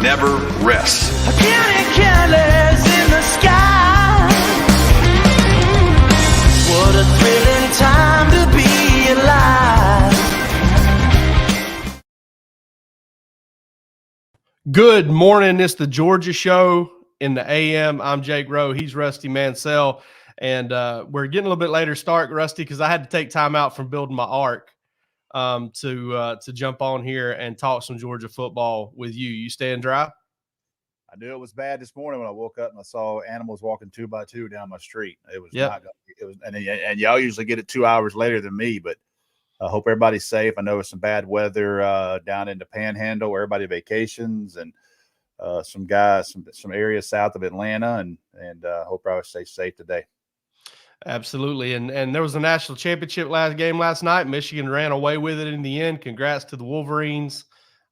never rests. Counting colors in the sky. What a thrilling time to be alive. Good morning. It's the Georgia Show in the AM. I'm Jake Rowe. He's Rusty Mansell. And we're getting a little bit later start, Rusty, because I had to take time out from building my arc to jump on here and talk some Georgia football with you. You staying dry? I knew it was bad this morning when I woke up and I saw animals walking 2 by 2 down my street. It was not good. It was, and y'all usually get it 2 hours later than me, but I hope everybody's safe. I know there's some bad weather down in the Panhandle, where everybody vacations, and some areas south of Atlanta, and hope everybody stays safe today. Absolutely. And there was a national championship game last night. Michigan ran away with it in the end. Congrats to the Wolverines.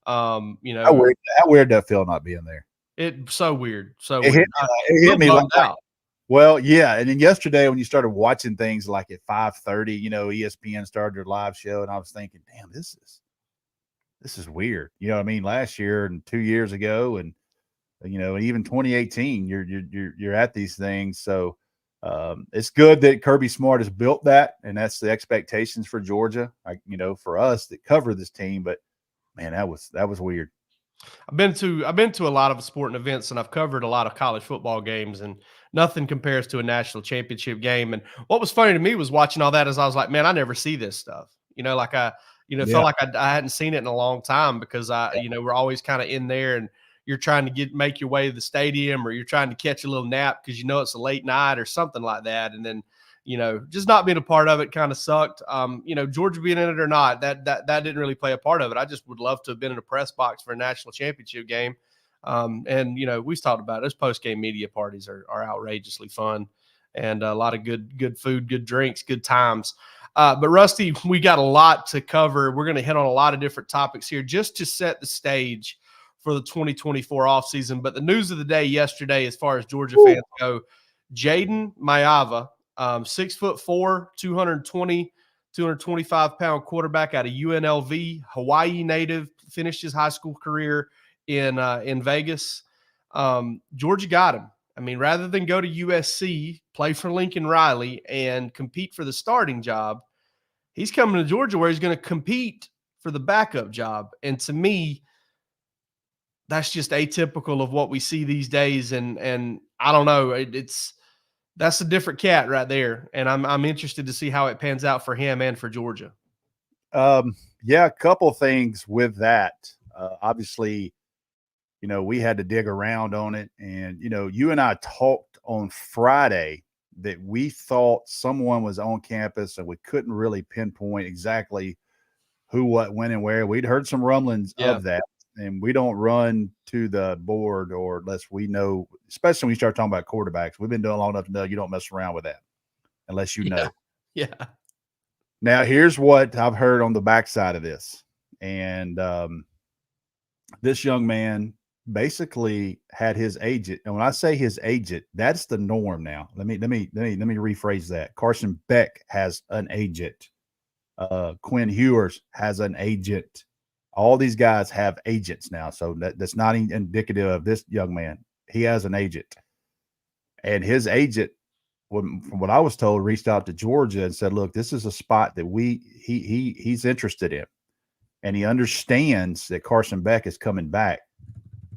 How weird that feel not being there. It's so weird. It hit me like out. Well, yeah. And then yesterday when you started watching things like at 5:30, ESPN started their live show, and I was thinking, damn, this is weird. You know what I mean? Last year and 2 years ago, and even 2018, you're at these things. So it's good that Kirby Smart has built that, and that's the expectations for Georgia. For us that cover this team, but man, that was weird. I've been to a lot of sporting events, and I've covered a lot of college football games, and nothing compares to a national championship game. And what was funny to me was watching all that, as I was like, man, I never see this stuff. Felt like I hadn't seen it in a long time, because we're always kind of in there, and you're trying to make your way to the stadium, or you're trying to catch a little nap because it's a late night or something like that. And then, just not being a part of it kind of sucked. Georgia being in it or not, that didn't really play a part of it. I just would love to have been in a press box for a national championship game. We've talked about it. Those post-game media parties are outrageously fun, and a lot of good food, good drinks, good times. But Rusty, we got a lot to cover. We're going to hit on a lot of different topics here just to set the stage for the 2024 offseason. But the news of the day yesterday, as far as Georgia fans go, Jaden Maiava, 6'4", 225-pound quarterback out of UNLV, Hawaii native, finished his high school career in Vegas. Georgia got him. I mean, rather than go to USC, play for Lincoln Riley, and compete for the starting job, he's coming to Georgia where he's going to compete for the backup job. And to me, that's just atypical of what we see these days. And I don't know, that's a different cat right there. And I'm interested to see how it pans out for him and for Georgia. A couple of things with that. Obviously, we had to dig around on it. And, you and I talked on Friday that we thought someone was on campus, and we couldn't really pinpoint exactly who, what, when, and where. We'd heard some rumblings of that. And we don't run to the board or unless we know, especially when you start talking about quarterbacks. We've been doing long enough to know you don't mess around with that unless you know. Yeah. Now, here's what I've heard on the backside of this. And this young man basically had his agent. And when I say his agent, that's the norm now. Let me rephrase that. Carson Beck has an agent. Quinn Ewers has an agent. All these guys have agents now, so that's not indicative of this young man. He has an agent, and his agent, from what I was told, reached out to Georgia and said, "Look, this is a spot that he's interested in, and he understands that Carson Beck is coming back.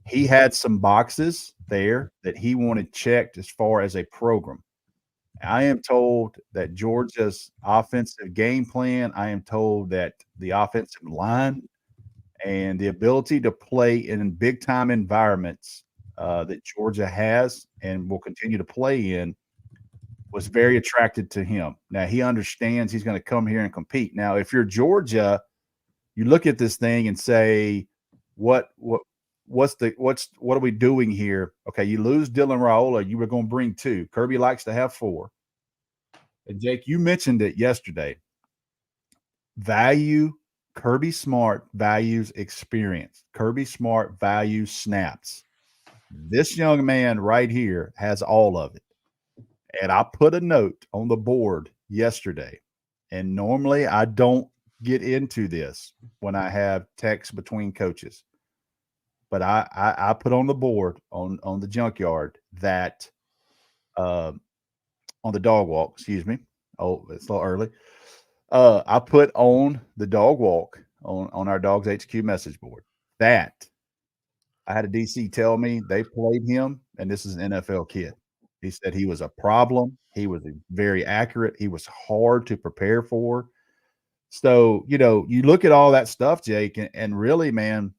He had some boxes there that he wanted checked as far as a program. I am told that Georgia's offensive game plan. I am told that the offensive line." And the ability to play in big-time environments that Georgia has and will continue to play in was very attracted to him. Now, he understands he's going to come here and compete. Now, if you're Georgia, you look at this thing and say, what are we doing here? Okay, you lose Dylan Raiola, you were going to bring 2. Kirby likes to have 4. And, Jake, you mentioned it yesterday. Kirby Smart values experience. Kirby Smart values snaps. This young man right here has all of it. And I put a note on the board yesterday. And normally I don't get into this when I have texts between coaches. but I put on the board on the junkyard that on the dog walk, excuse me. Oh, it's a little early. I put on the dog walk on our DawgsHQ message board that I had a DC tell me they played him, and this is an NFL kid. He said he was a problem. He was very accurate. He was hard to prepare for. So, you look at all that stuff, Jake, and really, man,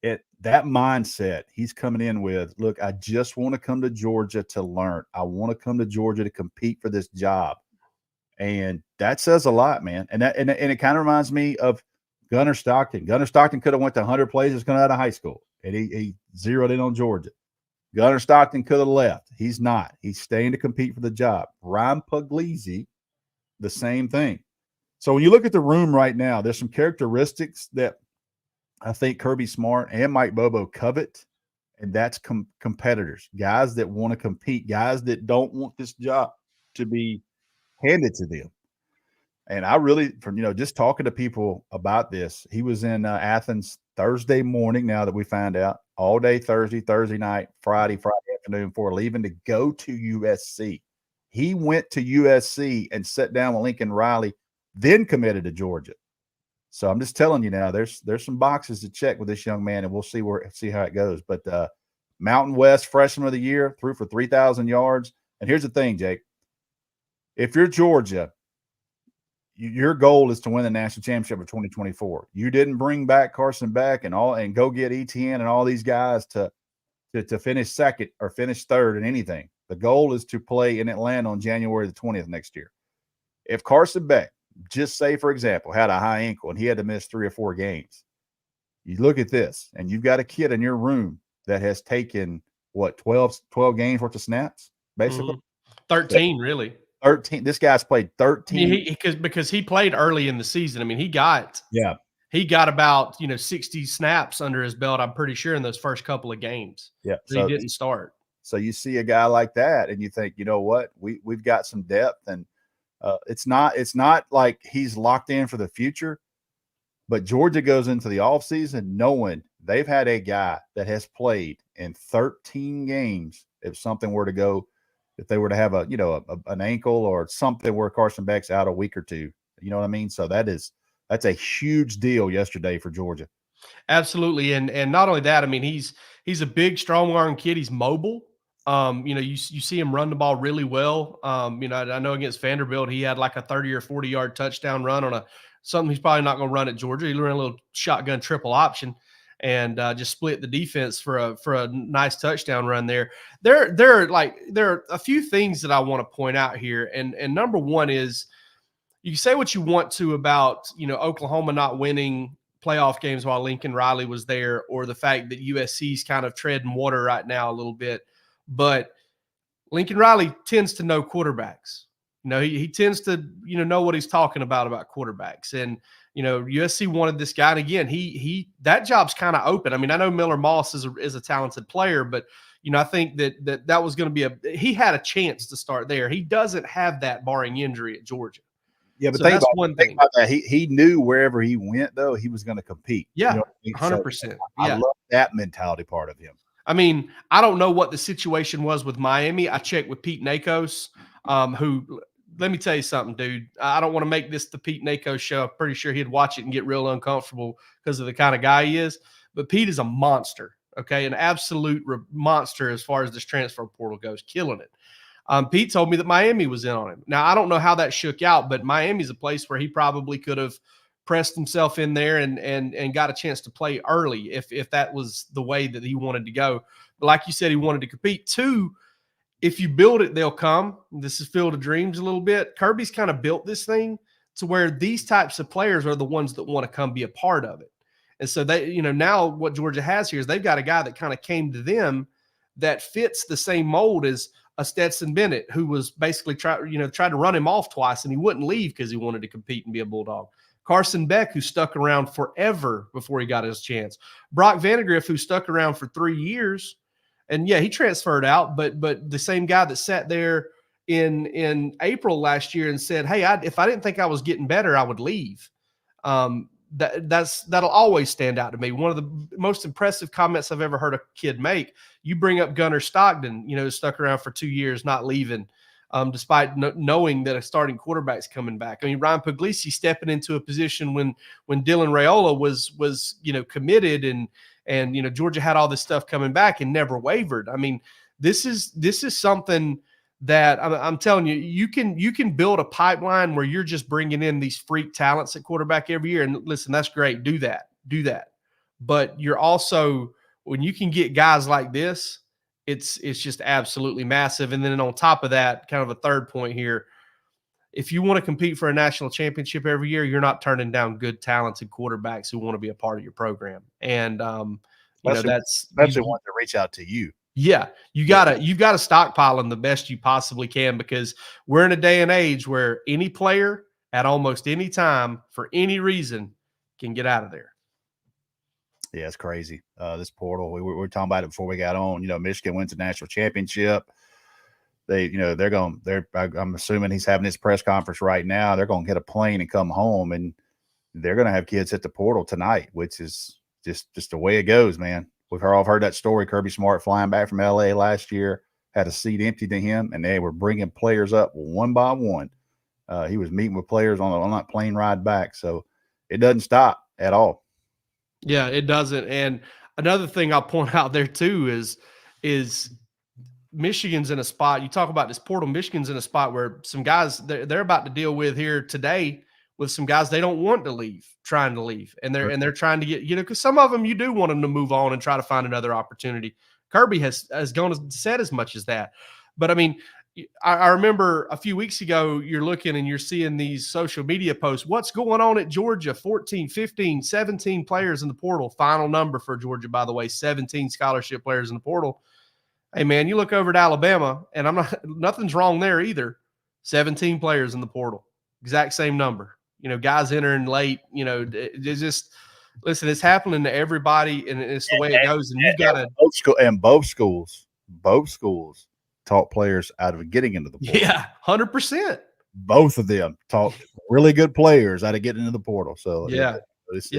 that mindset he's coming in with, look, I just want to come to Georgia to learn. I want to come to Georgia to compete for this job. And that says a lot, man. And it kind of reminds me of Gunnar Stockton. Gunnar Stockton could have went to 100 places coming out of high school, and he zeroed in on Georgia. Gunnar Stockton could have left. He's not. He's staying to compete for the job. Ryan Puglisi, the same thing. So when you look at the room right now, there's some characteristics that I think Kirby Smart and Mike Bobo covet, and that's competitors, guys that want to compete, guys that don't want this job to be handed to them. And I really, from just talking to people about this, he was in Athens Thursday morning. Now that we found out, all day Thursday night, Friday afternoon before leaving to go to USC. He went to USC and sat down with Lincoln Riley, then committed to Georgia. So I'm just telling you now, there's some boxes to check with this young man, and we'll see how it goes. But Mountain West Freshman of the Year, threw for 3,000 yards. And here's the thing, Jake. If you're Georgia, your goal is to win the national championship for 2024. You didn't bring back Carson Beck and go get ETN and all these guys to finish second or finish third in anything. The goal is to play in Atlanta on January the 20th next year. If Carson Beck, just say, for example, had a high ankle and he had to miss 3 or 4 games, you look at this and you've got a kid in your room that has taken, 12 games worth of snaps, basically? 13, really. 13. This guy's played 13. Because he played early in the season. I mean, he got about 60 snaps under his belt, I'm pretty sure, in those first couple of games. Yeah. So he didn't start. So you see a guy like that and you think, you know what, we've got some depth, and it's not like he's locked in for the future, but Georgia goes into the offseason knowing they've had a guy that has played in 13 games. If something were to go, if they were to have an ankle or something where Carson Beck's out a week or two, you know what I mean? So that's a huge deal yesterday for Georgia. Absolutely. And not only that, I mean, he's a big, strong arm kid. He's mobile. You see him run the ball really well. I know against Vanderbilt, he had like a 30 or 40 yard touchdown run on something he's probably not going to run at Georgia. He ran a little shotgun triple option and just split the defense for a nice touchdown run there. There are a few things that I want to point out here. And number one is, you can say what you want to about, Oklahoma not winning playoff games while Lincoln Riley was there, or the fact that USC's kind of treading water right now a little bit. But Lincoln Riley tends to know quarterbacks. He tends to, know what he's talking about quarterbacks. And, USC wanted this guy. And again, that job's kind of open. I mean, I know Miller Moss is a talented player, but, I think that was going to be he had a chance to start there. He doesn't have that barring injury at Georgia. Yeah, but that's one thing. About that. He knew wherever he went, though, he was going to compete. Yeah, 100%. I love that mentality part of him. I mean, I don't know what the situation was with Miami. I checked with Pete Nakos, who, let me tell you something, dude. I don't want to make this the Pete Nakos show. I'm pretty sure he'd watch it and get real uncomfortable because of the kind of guy he is. But Pete is a monster, okay? An absolute monster as far as this transfer portal goes, killing it. Pete told me that Miami was in on him. Now, I don't know how that shook out, but Miami's a place where he probably could have pressed himself in there and got a chance to play early if that was the way that he wanted to go. But like you said, he wanted to compete. 2, if you build it, they'll come. This is Field of Dreams a little bit. Kirby's kind of built this thing to where these types of players are the ones that want to come be a part of it. And so they, now what Georgia has here is they've got a guy that kind of came to them that fits the same mold as a Stetson Bennett, who was basically tried to run him off twice, and he wouldn't leave because he wanted to compete and be a Bulldog. Carson Beck, who stuck around forever before he got his chance. Brock Vandegrift, who stuck around for 3 years. And yeah, he transferred out, but the same guy that sat there in April last year and said, hey, if I didn't think I was getting better, I would leave. that'll always stand out to me. One of the most impressive comments I've ever heard a kid make. You bring up Gunnar Stockton, stuck around for 2 years, not leaving, despite knowing that a starting quarterback's coming back. I mean, Ryan Puglisi stepping into a position when Dylan Raiola was committed and Georgia had all this stuff coming back and never wavered. I mean, this is something that I'm telling you, you can build a pipeline where you're just bringing in these freak talents at quarterback every year. And listen, that's great. Do that. But you're also, when you can get guys like this, it's just absolutely massive. And then on top of that, kind of a third point here, if you want to compete for a national championship every year, you're not turning down good, talented quarterbacks who want to be a part of your program. And especially ones that reach out to you. Yeah, you've got to stockpile them the best you possibly can, because we're in a day and age where any player at almost any time for any reason can get out of there. Yeah, it's crazy. This portal, we were talking about it before we got on. Michigan wins the national championship. I'm assuming he's having his press conference right now. They're going to get a plane and come home, and they're going to have kids hit the portal tonight, which is just the way it goes, man. I've heard that story. Kirby Smart flying back from LA last year, had a seat empty to him, and they were bringing players up one by one. He was meeting with players on that plane ride back. So it doesn't stop at all. Yeah, it doesn't. And another thing I'll point out there too is Michigan's in a spot. You talk about this portal. Michigan's in a spot where some guys they're about to deal with here today with some guys they don't want to leave, trying to leave, and they're trying to get, because some of them you do want them to move on and try to find another opportunity. Kirby has said as much as that. But I mean, I remember a few weeks ago, you're looking and you're seeing these social media posts. What's going on at Georgia? 14, 15, 17 players in the portal. Final number for Georgia, by the way, 17 scholarship players in the portal. Hey man, you look over at Alabama, and nothing's wrong there either. 17 players in the portal, exact same number. Guys entering late. It's just, listen, it's happening to everybody, and it's the way it goes. And you've got to both schools taught players out of getting into the portal. Yeah, 100%. Both of them taught really good players out of getting into the portal. So yeah, it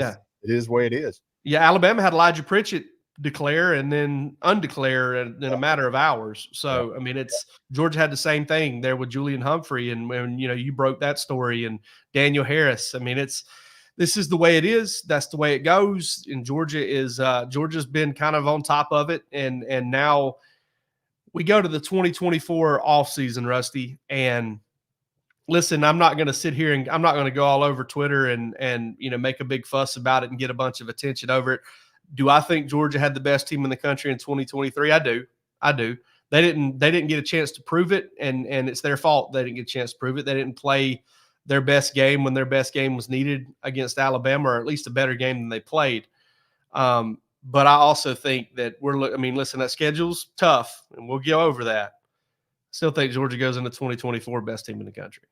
is the way it is. Yeah, Alabama had Elijah Pritchett declare and then undeclare in a matter of hours. So, I mean, Georgia had the same thing there with Julian Humphrey. And when, you broke that story, and Daniel Harris, I mean, this is the way it is. That's the way it goes. And Georgia's been kind of on top of it. And now we go to the 2024 offseason, Rusty. And listen, I'm not going to sit here and I'm not going to go all over Twitter and make a big fuss about it and get a bunch of attention over it. Do I think Georgia had the best team in the country in 2023? I do. They didn't get a chance to prove it, and it's their fault they didn't get a chance to prove it. They didn't play their best game when their best game was needed against Alabama, or at least a better game than they played. But I also think that listen, that schedule's tough, and we'll go over that. Still think Georgia goes into 2024 best team in the country.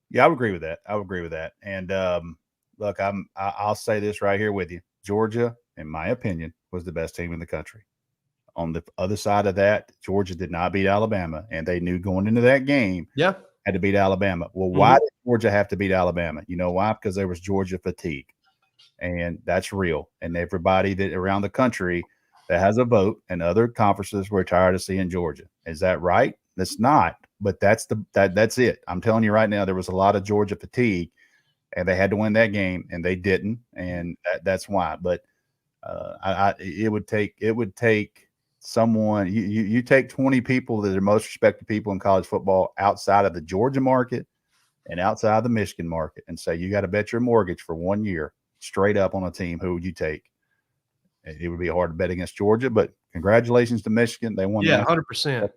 Yeah, I would agree with that. And look, I'll say this right here with you. Georgia, in my opinion, was the best team in the country. On the other side of that, Georgia did not beat Alabama, and they knew going into that game, had to beat Alabama. Well, why did Georgia have to beat Alabama? You know why? Because there was Georgia fatigue, and that's real. And everybody that around the country that has a vote and other conferences were tired of seeing Georgia. Is that right? That's not, but that's it. I'm telling you right now, there was a lot of Georgia fatigue, and they had to win that game, and they didn't, and that's why. But it would take someone. You take 20 people that are most respected people in college football outside of the Georgia market and outside of the Michigan market, and say you got to bet your mortgage for 1 year straight up on a team. Who would you take? It would be hard to bet against Georgia, but congratulations to Michigan. They won. Yeah, 100%.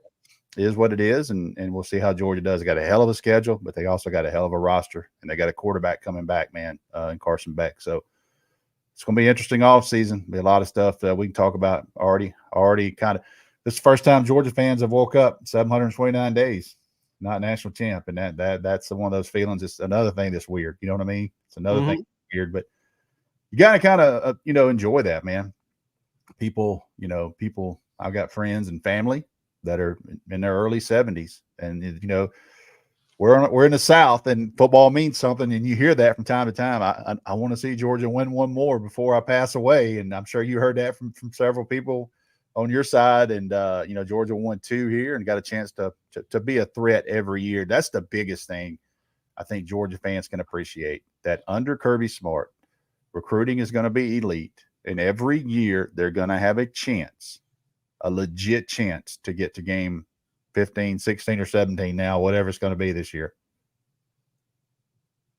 It is what it is, and we'll see how Georgia does. They got a hell of a schedule, but they also got a hell of a roster, and they got a quarterback coming back, man, in Carson Beck. So it's going to be an interesting offseason. Be a lot of stuff that we can talk about already kind of. This is the first time Georgia fans have woke up 729 days, not national champ, and that's one of those feelings. It's another thing that's weird. You know what I mean? It's another thing that's weird, but you got to kind of enjoy that, man. People. I've got friends and family that are in their early 70s, and we're in the South, and football means something, and you hear that from time to time. I want to see Georgia win one more before I pass away, and I'm sure you heard that from several people on your side. And Georgia won 2 here and got a chance to be a threat every year. That's the biggest thing I think Georgia fans can appreciate, that under Kirby Smart, recruiting is going to be elite, and every year they're going to have a chance, a legit chance to get to game 15, 16, or 17 now, whatever it's going to be this year.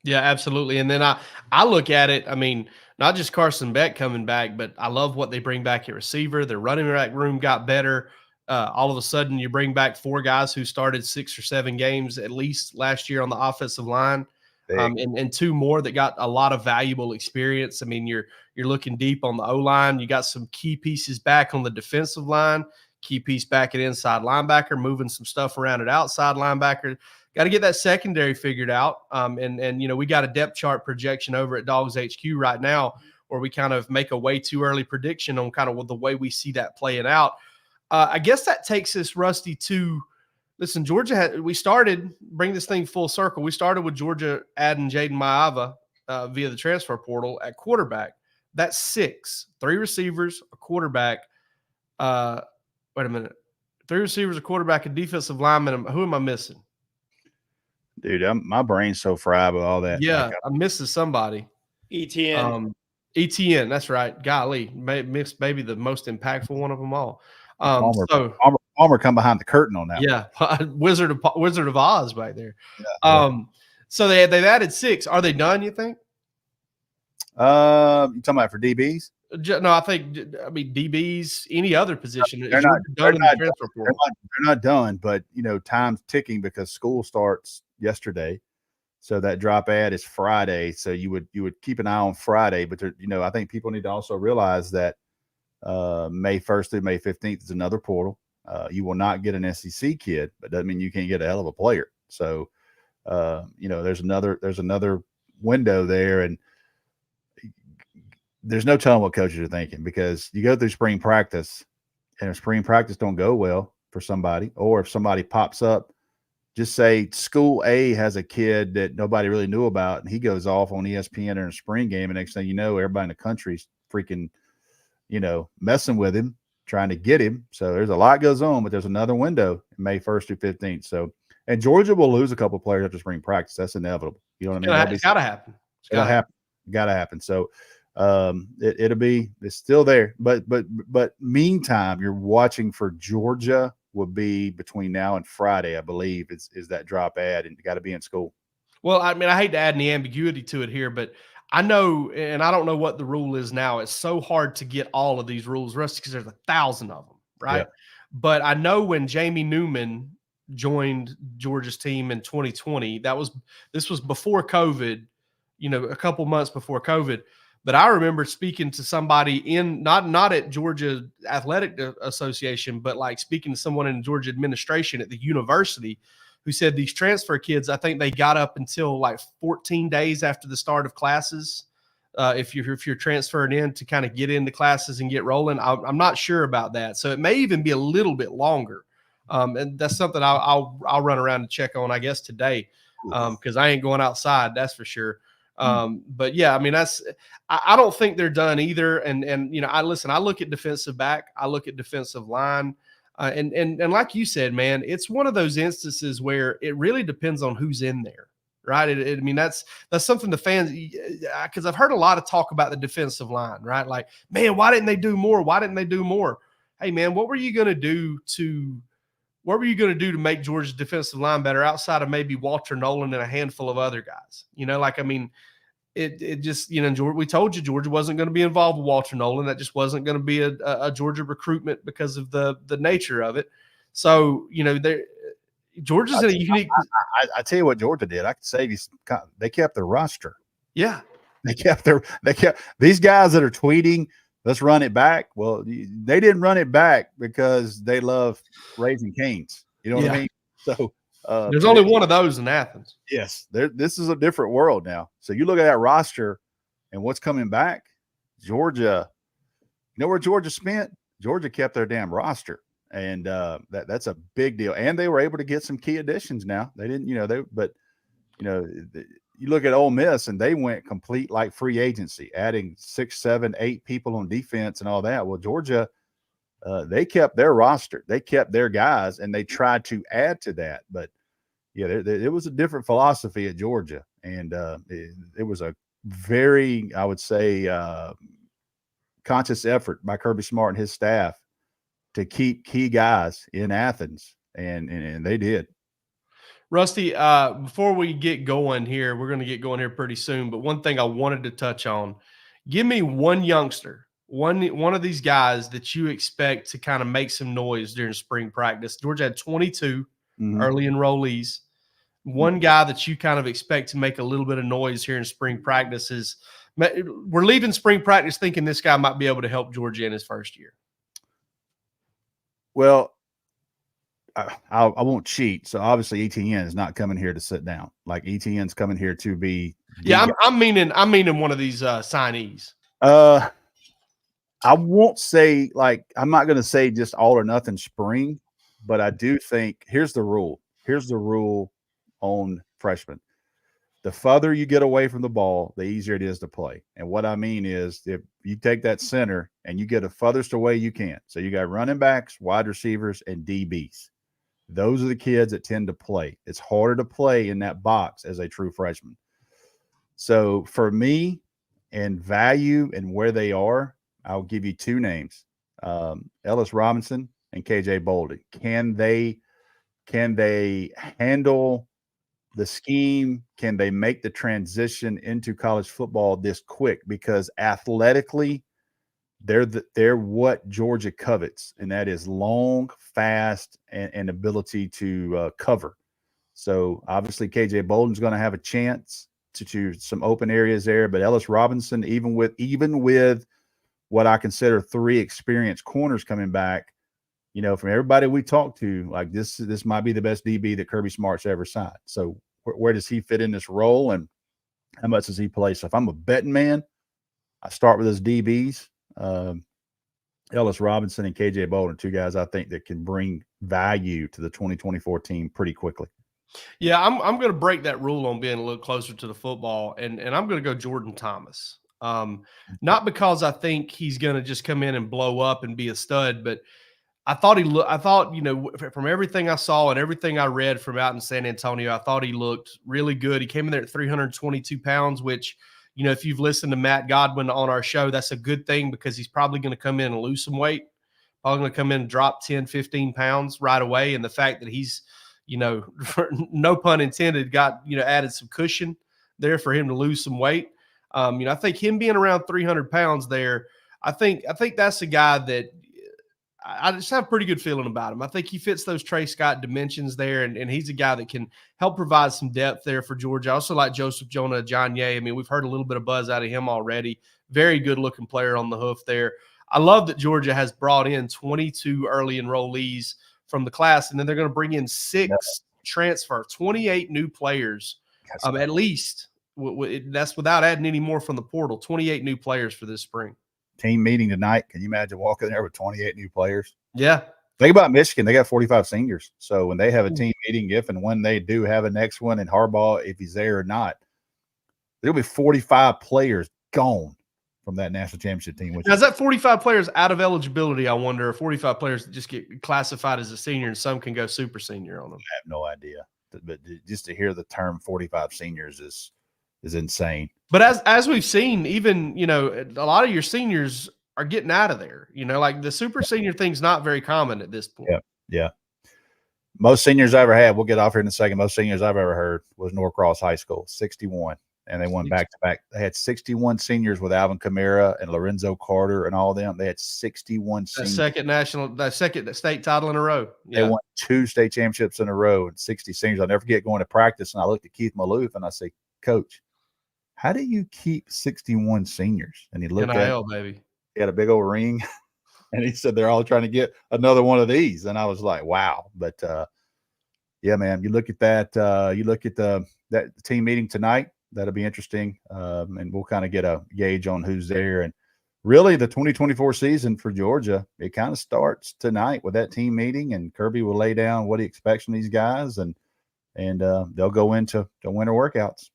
Yeah, absolutely. And then I look at it, I mean, not just Carson Beck coming back, but I love what they bring back at receiver. Their running back room got better. All of a sudden, you bring back 4 guys who started 6 or 7 games at least last year on the offensive line, and 2 more that got a lot of valuable experience. I mean, you're looking deep on the O-line. You got some key pieces back on the defensive line, key piece back at inside linebacker, moving some stuff around at outside linebacker. Got to get that secondary figured out. And we got a depth chart projection over at DawgsHQ right now where we kind of make a way too early prediction on kind of the way we see that playing out. I guess that takes us, Rusty, to listen. Georgia we started bring this thing full circle. We started with Georgia adding Jaden Maiava via the transfer portal at quarterback. That's 6, 3 receivers, a quarterback. Wait a minute, 3 receivers, a quarterback, a defensive lineman. Who am I missing? Dude, my brain's so fried with all that. Yeah, I'm missing somebody. ETN. ETN, that's right. Golly, missed maybe the most impactful one of them all. Palmer come behind the curtain on that. Yeah, Wizard of Oz back there. Yeah. So they've added 6. Are they done? You think? You talking about for DBs? No, I mean DBs, any other position. They're not done, but time's ticking because school starts yesterday, so that drop ad is Friday. So you would keep an eye on Friday, but I think people need to also realize that May 1st through May 15th is another portal. You will not get an SEC kid, but doesn't mean you can't get a hell of a player. So there's another window there, and there's no telling what coaches are thinking, because you go through spring practice, and if spring practice don't go well for somebody, or if somebody pops up, just say school A has a kid that nobody really knew about, and he goes off on ESPN in a spring game, and next thing you know, everybody in the country's freaking, messing with him, trying to get him. So there's a lot goes on, but there's another window May 1st through 15th. So, and Georgia will lose a couple of players after spring practice. That's inevitable. You know what I mean? It's got to happen. Got to happen. So it's still there, but meantime, you're watching for Georgia will be between now and Friday, I believe, is that drop ad, and you got to be in school. Well, I mean, I hate to add any ambiguity to it here, but I know, and I don't know what the rule is now. It's so hard to get all of these rules, Rusty, because there's 1,000 of them, right? Yeah. But I know when Jamie Newman joined Georgia's team in 2020, this was before COVID, a couple months before COVID. But I remember speaking to somebody in not at Georgia Athletic Association, but like speaking to someone in Georgia administration at the university, who said these transfer kids, I think they got up until like 14 days after the start of classes, if you're transferring in to kind of get into classes and get rolling. I'm not sure about that, so it may even be a little bit longer. And that's something I'll run around and check on, I guess, today, because I ain't going outside, that's for sure. But yeah, I mean, I don't think they're done either. And I look at defensive back, I look at defensive line, and like you said, man, it's one of those instances where it really depends on who's in there, right? I mean, that's something the fans, because I've heard a lot of talk about the defensive line, right? Like, man, why didn't they do more? Why didn't they do more? Hey, man, what were you going to do to make Georgia's defensive line better outside of maybe Walter Nolan and a handful of other guys? It just, we told you Georgia wasn't going to be involved with Walter Nolan. That just wasn't going to be a Georgia recruitment because of the nature of it. So, Georgia's in a unique. I tell you what Georgia did. I could say they kept their roster. Yeah. They kept these guys that are tweeting, let's run it back. Well, they didn't run it back because they love raising canes. You know what I mean? So there's only one of those in Athens. Yes, this is a different world now. So you look at that roster and what's coming back. Georgia, where Georgia spent? Georgia kept their damn roster, and that's a big deal. And they were able to get some key additions. Now they didn't, you look at Ole Miss and they went complete like free agency, adding 6, 7, 8 people on defense and all that. Well, Georgia, they kept their roster, they kept their guys, and they tried to add to that. But yeah, it was a different philosophy at Georgia, and it was a very, I would say, conscious effort by Kirby Smart and his staff to keep key guys in Athens, and they did. Rusty, before we get going here, we're going to get going here pretty soon. But one thing I wanted to touch on, give me one youngster, one of these guys that you expect to kind of make some noise during spring practice. Georgia had 22 early enrollees. One guy that you kind of expect to make a little bit of noise here in spring practice is we're leaving spring practice thinking this guy might be able to help Georgia in his first year. Well, I won't cheat. So obviously ETN is not coming here to sit down. Like ETN's coming here to be. Yeah, I'm meaning one of these signees. I won't say, like, I'm not going to say just all or nothing spring, but I do think here's the rule. Here's the rule on freshmen. The further you get away from the ball, the easier it is to play. And what I mean is if you take that center and you get the furthest away you can. So you got running backs, wide receivers, and DBs. Those are the kids that tend to play. It's harder to play in that box as a true freshman. So for me and value and where they are, I'll give you 2 names, Ellis Robinson and KJ Bolden. Can they handle the scheme? Can they make the transition into college football this quick? Because athletically, they're what Georgia covets, and that is long, fast, and ability to cover. So obviously KJ Bolden's going to have a chance to some open areas there, but Ellis Robinson, even with what I consider 3 experienced corners coming back, from everybody we talked to, like this might be the best DB that Kirby Smart's ever signed. So where does he fit in this role, and how much does he play? So if I'm a betting man, I start with his DBs. Ellis Robinson and KJ Bolden, 2 guys I think that can bring value to the 2024 team pretty quickly. Yeah, I'm going to break that rule on being a little closer to the football, and I'm going to go Jordan Thomas. Not because I think he's going to just come in and blow up and be a stud, but I thought from everything I saw and everything I read from out in San Antonio, I thought he looked really good. He came in there at 322 pounds, which, if you've listened to Matt Godwin on our show, that's a good thing because he's probably going to come in and lose some weight, probably going to come in and drop 10, 15 pounds right away. And the fact that he's, no pun intended, got, added some cushion there for him to lose some weight. I think him being around 300 pounds there, I think that's a guy that I just have a pretty good feeling about him. I think he fits those Trey Scott dimensions there, and he's a guy that can help provide some depth there for Georgia. I also like Joseph Jonah Ajonye. I mean, we've heard a little bit of buzz out of him already. Very good-looking player on the hoof there. I love that Georgia has brought in 22 early enrollees from the class, and then they're going to bring in 6 transfer, 28 new players, at least. That's without adding any more from the portal. 28 new players for this spring. Team meeting tonight. Can you imagine walking there with 28 new players? Yeah. Think about Michigan. They got 45 seniors. So when they have a team meeting, if and when they do have a next one, and Harbaugh, if he's there or not, there'll be 45 players gone from that national championship team. Now, is that 45 players out of eligibility? I wonder, or 45 players that just get classified as a senior and some can go super senior on them. I have no idea. But just to hear the term 45 seniors is insane. But as we've seen, even, a lot of your seniors are getting out of there. Like the super senior thing's not very common at this point. Yeah. Most seniors I ever had, we'll get off here in a second. Most seniors I've ever heard was Norcross High School, 61. And they won back to back. They had 61 seniors with Alvin Kamara and Lorenzo Carter and all of them. They had 61 seniors. That second state title in a row. Yeah. They won 2 state championships in a row and 60 seniors. I'll never forget going to practice, and I looked at Keith Maloof and I say, Coach, how do you keep 61 seniors? And he looked NIL, baby. He had a big old ring, and he said they're all trying to get another one of these. And I was like, wow. But yeah, man, you look at that. You look at that team meeting tonight. That'll be interesting, and we'll kind of get a gauge on who's there. And really the 2024 season for Georgia, it kind of starts tonight with that team meeting, and Kirby will lay down what he expects from these guys, and they'll go into the winter workouts.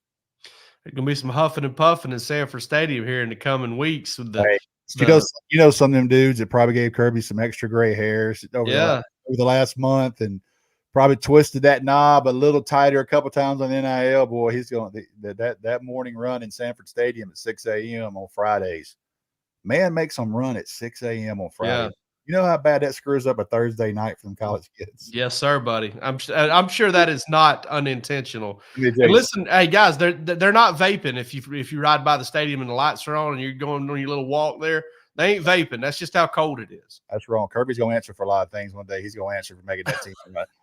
There's gonna be some huffing and puffing in Sanford Stadium here in the coming weeks with the. Hey, some of them dudes that probably gave Kirby some extra gray hairs over the last month, and probably twisted that knob a little tighter a couple times on NIL. Boy, he's going that morning run in Sanford Stadium at 6 a.m. on Fridays. Man makes them run at 6 a.m. on Friday. Yeah. You know how bad that screws up a Thursday night for them college kids? Yes, sir, buddy. I'm sure that is not unintentional. And And listen, hey guys, they're not vaping. If you ride by the stadium and the lights are on and you're going on your little walk there, they ain't vaping. That's just how cold it is. That's wrong. Kirby's going to answer for a lot of things one day. He's going to answer for making that team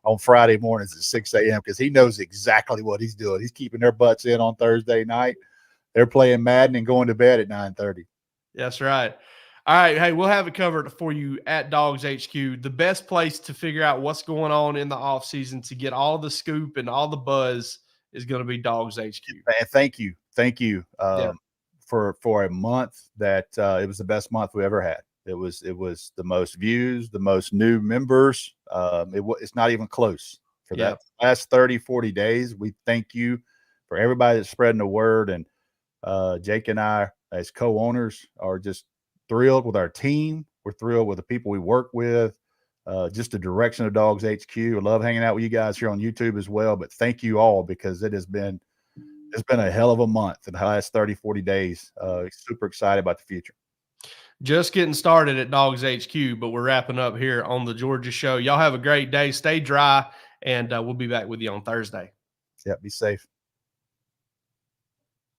on Friday mornings at 6 a.m. because he knows exactly what he's doing. He's keeping their butts in on Thursday night. They're playing Madden and going to bed at 9:30. That's right. All right. Hey, we'll have it covered for you at DawgsHQ. The best place to figure out what's going on in the offseason to get all the scoop and all the buzz is going to be DawgsHQ. And thank you. For a month that it was the best month we ever had. It was the most views, the most new members. It's not even close for that last 30, 40 days. We thank you for everybody that's spreading the word. And Jake and I, as co-owners, are just thrilled with our team. We're thrilled with the people we work with, just the direction of DawgsHQ. I love hanging out with you guys here on YouTube as well. But thank you all, because it's been a hell of a month in the last 30, 40 days. Super excited about the future. Just getting started at DawgsHQ, but we're wrapping up here on the Georgia Show. Y'all have a great day. Stay dry, and we'll be back with you on Thursday. Yeah, be safe.